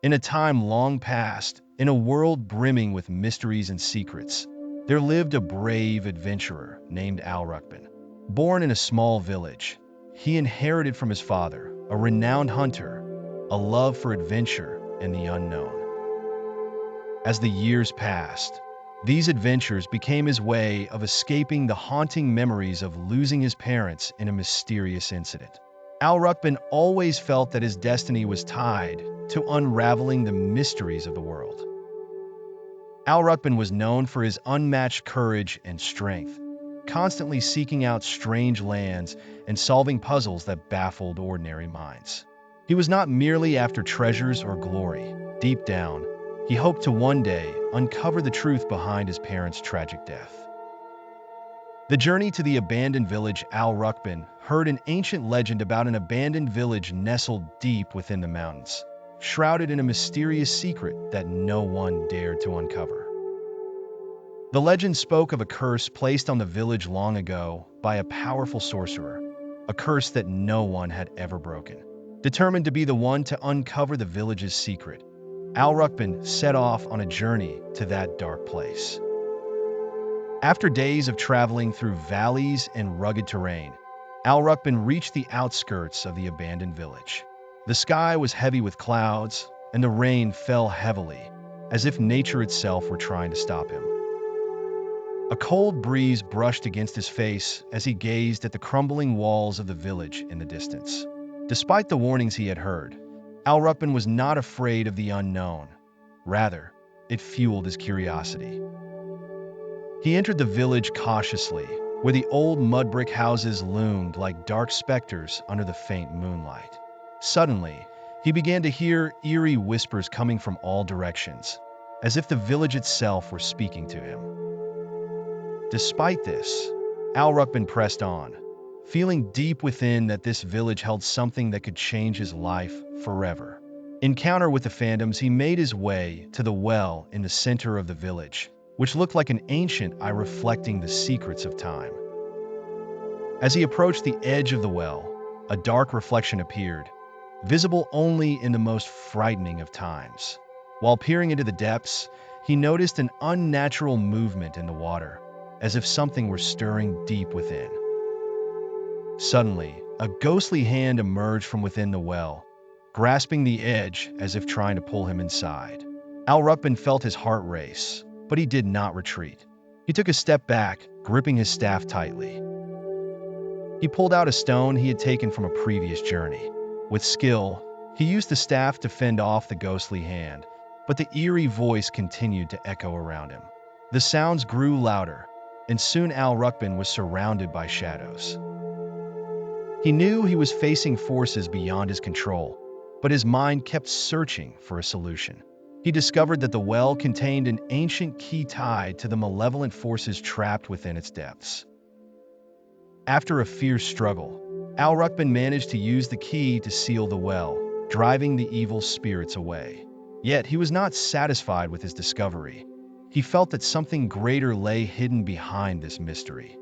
In a time long past, in a world brimming with mysteries and secrets, there lived a brave adventurer named Al Rukban. Born in a small village, he inherited from his father a renowned hunter, a love for adventure and the unknown. As the years passed, these adventures became his way of escaping the haunting memories of losing his parents in a mysterious incident. Al Rukban always felt that his destiny was tied to unraveling the mysteries of the world. Al Rukban was known for his unmatched courage and strength, constantly seeking out strange lands and solving puzzles that baffled ordinary minds. He was not merely after treasures or glory. Deep down, he hoped to one day uncover the truth behind his parents' tragic death. The journey to the abandoned village. Al Rukban heard an ancient legend about an abandoned village nestled deep within the mountains, shrouded in a mysterious secret that no one dared to uncover. The legend spoke of a curse placed on the village long ago by a powerful sorcerer, a curse that no one had ever broken. Determined to be the one to uncover the village's secret, Al Rukban set off on a journey to that dark place. After days of traveling through valleys and rugged terrain, Al Rukban reached the outskirts of the abandoned village. The sky was heavy with clouds, and the rain fell heavily, as if nature itself were trying to stop him. A cold breeze brushed against his face as he gazed at the crumbling walls of the village in the distance. Despite the warnings he had heard, Al Rukban was not afraid of the unknown. Rather, it fueled his curiosity. He entered the village cautiously, where the old mud brick houses loomed like dark specters under the faint moonlight. Suddenly, he began to hear eerie whispers coming from all directions, as if the village itself were speaking to him. Despite this, Al Rukban pressed on, feeling deep within that this village held something that could change his life forever. Encounter with the phantoms, he made his way to the well in the center of the village, which looked like an ancient eye reflecting the secrets of time. As he approached the edge of the well, a dark reflection appeared, visible only in the most frightening of times. While peering into the depths, he noticed an unnatural movement in the water, as if something were stirring deep within. Suddenly, a ghostly hand emerged from within the well, grasping the edge as if trying to pull him inside. Al Rukban felt his heart race, but he did not retreat. He took a step back, gripping his staff tightly. He pulled out a stone he had taken from a previous journey. With skill, he used the staff to fend off the ghostly hand, but the eerie voice continued to echo around him. The sounds grew louder, and soon Al Rukban was surrounded by shadows. He knew he was facing forces beyond his control, but his mind kept searching for a solution. He discovered that the well contained an ancient key tied to the malevolent forces trapped within its depths. After a fierce struggle, Al Rukban managed to use the key to seal the well, driving the evil spirits away. Yet he was not satisfied with his discovery. He felt that something greater lay hidden behind this mystery.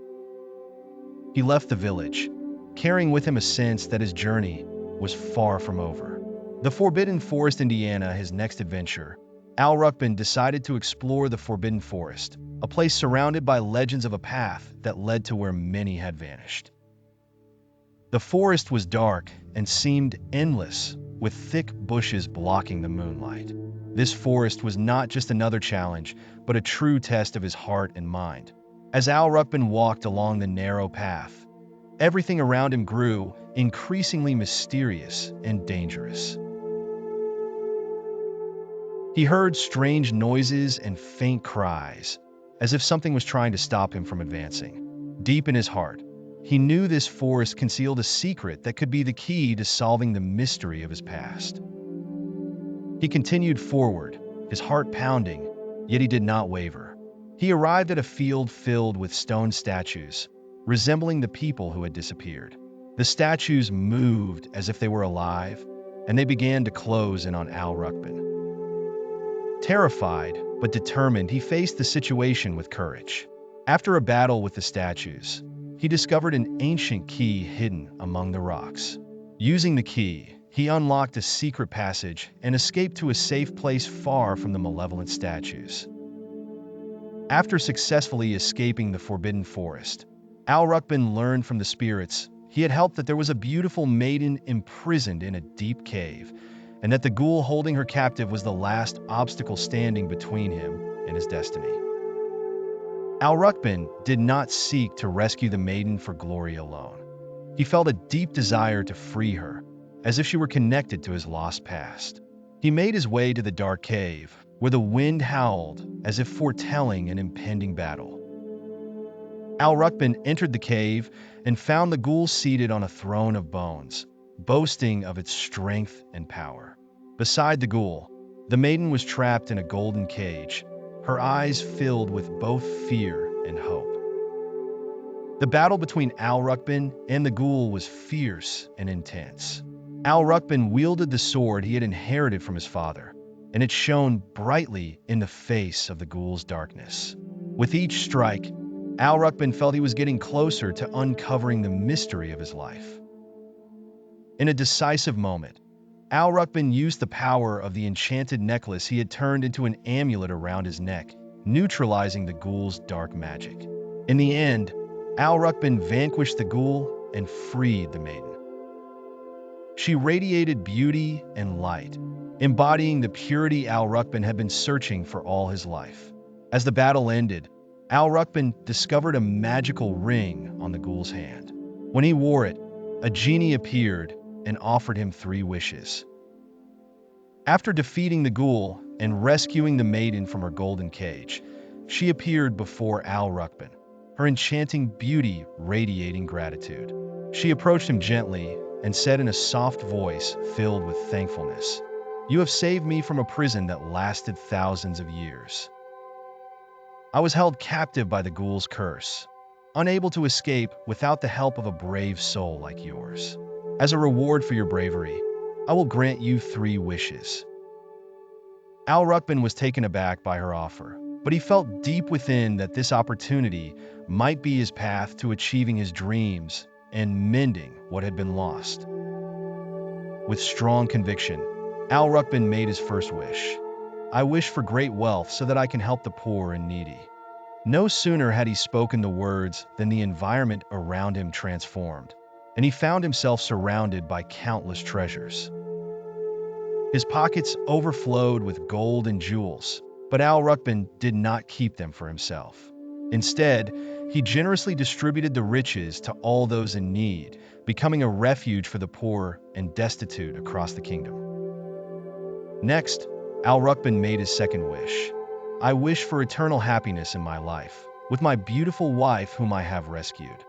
He left the village, carrying with him a sense that his journey was far from over. The Forbidden Forest, Indiana, his next adventure, Al Rukban decided to explore the Forbidden Forest, a place surrounded by legends of a path that led to where many had vanished. The forest was dark and seemed endless, with thick bushes blocking the moonlight. This forest was not just another challenge, but a true test of his heart and mind. As Al Rukban walked along the narrow path, everything around him grew increasingly mysterious and dangerous. He heard strange noises and faint cries, as if something was trying to stop him from advancing. Deep in his heart, he knew this forest concealed a secret that could be the key to solving the mystery of his past. He continued forward, his heart pounding, yet he did not waver. He arrived at a field filled with stone statues, resembling the people who had disappeared. The statues moved as if they were alive, and they began to close in on Al Rukban. Terrified but determined, he faced the situation with courage. After a battle with the statues, he discovered an ancient key hidden among the rocks. Using the key, he unlocked a secret passage and escaped to a safe place far from the malevolent statues. After successfully escaping the forbidden forest, Al Rukban learned from the spirits he had helped that there was a beautiful maiden imprisoned in a deep cave, and that the ghoul holding her captive was the last obstacle standing between him and his destiny. Al Rukban did not seek to rescue the maiden for glory alone. He felt a deep desire to free her, as if she were connected to his lost past. He made his way to the dark cave, where the wind howled as if foretelling an impending battle. Al Rukban entered the cave and found the ghoul seated on a throne of bones, boasting of its strength and power. Beside the ghoul, the maiden was trapped in a golden cage, her eyes filled with both fear and hope. The battle between Al Rukban and the ghoul was fierce and intense. Al Rukban wielded the sword he had inherited from his father, and it shone brightly in the face of the ghoul's darkness. With each strike, Al Rukban felt he was getting closer to uncovering the mystery of his life. In a decisive moment, Al Rukban used the power of the enchanted necklace he had turned into an amulet around his neck, neutralizing the ghoul's dark magic. In the end, Al Rukban vanquished the ghoul and freed the maiden. She radiated beauty and light, embodying the purity Al Rukban had been searching for all his life. As the battle ended, Al Rukban discovered a magical ring on the ghoul's hand. When he wore it, a genie appeared and offered him 3 wishes. After defeating the ghoul and rescuing the maiden from her golden cage, she appeared before Al Rukban, her enchanting beauty radiating gratitude. She approached him gently and said in a soft voice filled with thankfulness, "You have saved me from a prison that lasted thousands of years. I was held captive by the ghoul's curse, unable to escape without the help of a brave soul like yours. As a reward for your bravery, I will grant you 3 wishes." Al Rukban was taken aback by her offer, but he felt deep within that this opportunity might be his path to achieving his dreams and mending what had been lost. With strong conviction, Al Rukban made his first wish. "I wish for great wealth so that I can help the poor and needy." No sooner had he spoken the words than the environment around him transformed, and he found himself surrounded by countless treasures. His pockets overflowed with gold and jewels, but Al Rukban did not keep them for himself. Instead, he generously distributed the riches to all those in need, becoming a refuge for the poor and destitute across the kingdom. Next, Al Rukban made his second wish. "I wish for eternal happiness in my life, with my beautiful wife whom I have rescued."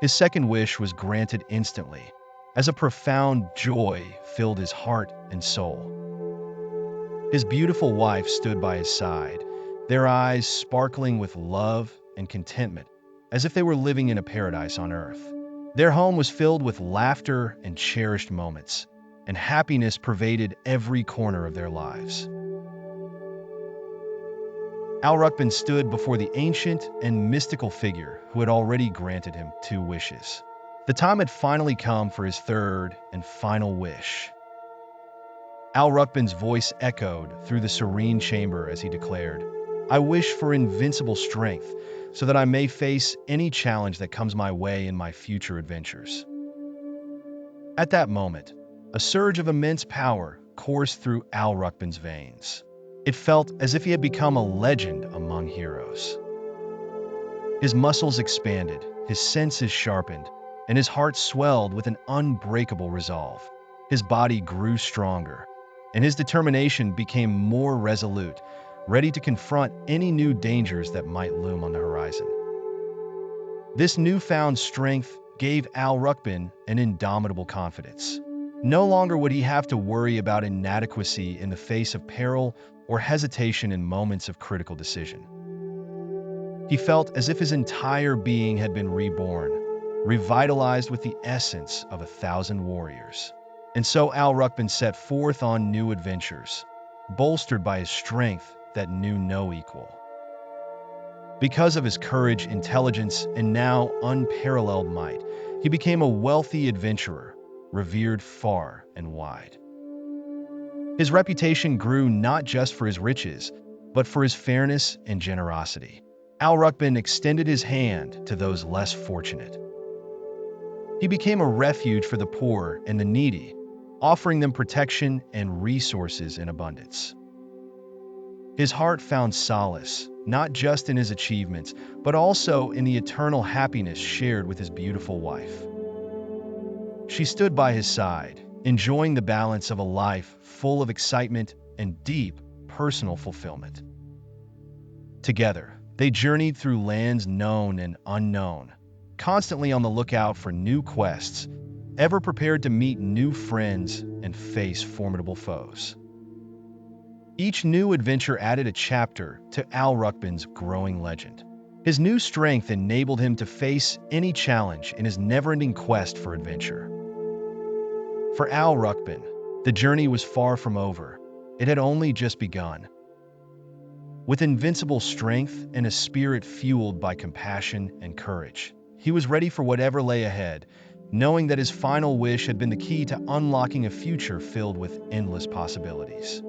His second wish was granted instantly, as a profound joy filled his heart and soul. His beautiful wife stood by his side, their eyes sparkling with love and contentment, as if they were living in a paradise on earth. Their home was filled with laughter and cherished moments, and happiness pervaded every corner of their lives. Al Rukban stood before the ancient and mystical figure who had already granted him 2 wishes. The time had finally come for his third and final wish. Al Rukban's voice echoed through the serene chamber as he declared, "I wish for invincible strength so that I may face any challenge that comes my way in my future adventures." At that moment, a surge of immense power coursed through Al Rukban's veins. It felt as if he had become a legend among heroes. His muscles expanded, his senses sharpened, and his heart swelled with an unbreakable resolve. His body grew stronger, and his determination became more resolute, ready to confront any new dangers that might loom on the horizon. This newfound strength gave Al Rukban an indomitable confidence. No longer would he have to worry about inadequacy in the face of peril or hesitation in moments of critical decision. He felt as if his entire being had been reborn, revitalized with the essence of 1,000 warriors. And so Al Rukban set forth on new adventures, bolstered by his strength that knew no equal. Because of his courage, intelligence, and now unparalleled might, he became a wealthy adventurer, revered far and wide. His reputation grew not just for his riches, but for his fairness and generosity. Al Rukban extended his hand to those less fortunate. He became a refuge for the poor and the needy, offering them protection and resources in abundance. His heart found solace, not just in his achievements, but also in the eternal happiness shared with his beautiful wife. She stood by his side, enjoying the balance of a life full of excitement and deep personal fulfillment. Together, they journeyed through lands known and unknown, constantly on the lookout for new quests, ever prepared to meet new friends and face formidable foes. Each new adventure added a chapter to Al Rukban's growing legend. His new strength enabled him to face any challenge in his never-ending quest for adventure. For Al Rukban, the journey was far from over. It had only just begun. With invincible strength and a spirit fueled by compassion and courage, he was ready for whatever lay ahead, knowing that his final wish had been the key to unlocking a future filled with endless possibilities.